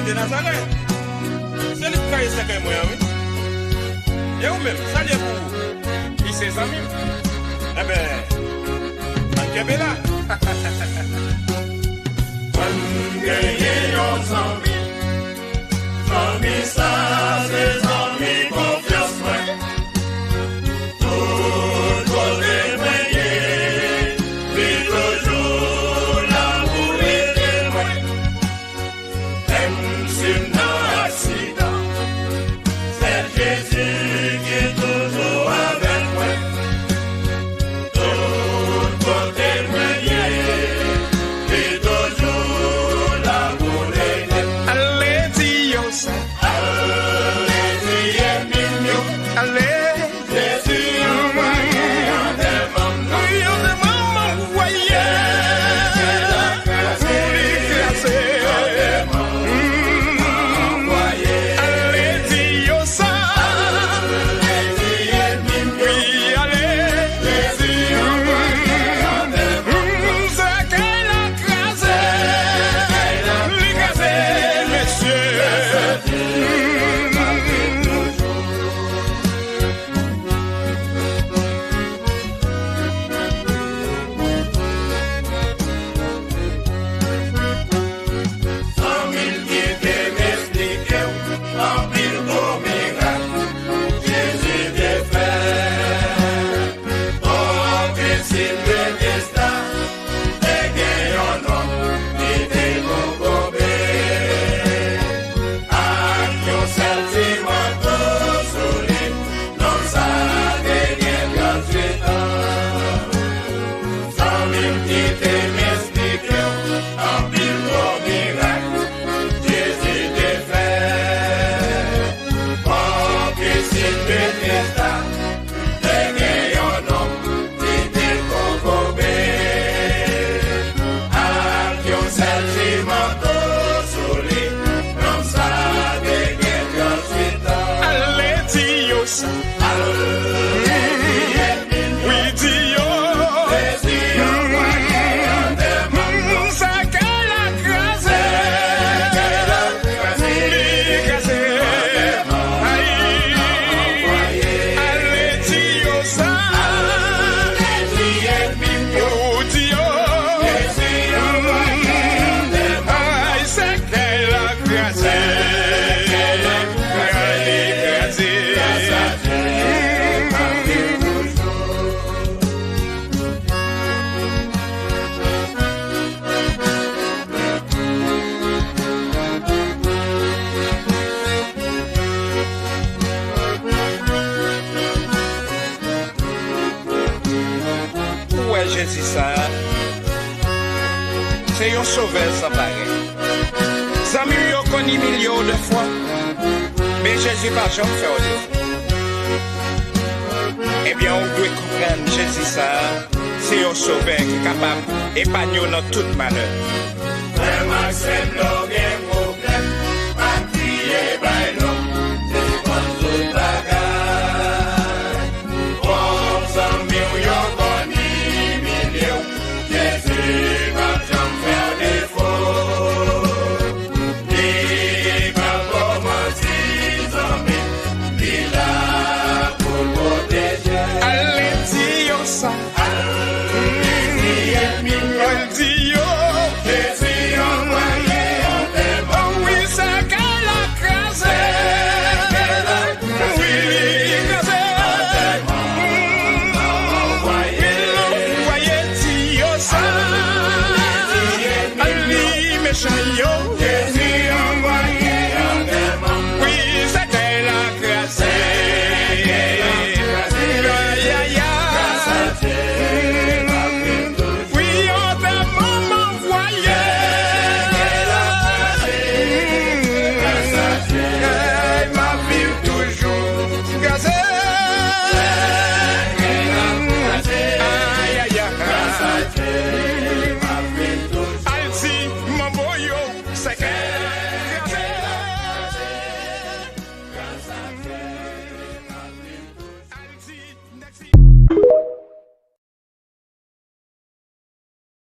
Jésus de Nazareth. C'est lui qui a sèkèy moi, oui. Et vous-même, ça dit pour qui ses amis. Eh bien, manquez là. Amis, ça, c'est amis, confiance, moi. Tout côté, moyen, puis toujours l'amour et moi. Même si dans accident, c'est Jésus qui est toujours avec moi. Tout côté, moyen, puis toujours l'amour et moi. Allez, dis ça. Jésus ça, c'est un sauveur sans pareil. Ça m'a connu millions de fois, mais Jésus va jamais faire de fois. Eh bien, on doit comprendre Jésus ça, c'est un sauveur qui est capable d'épargner dans toute malheur. Vraiment, c'est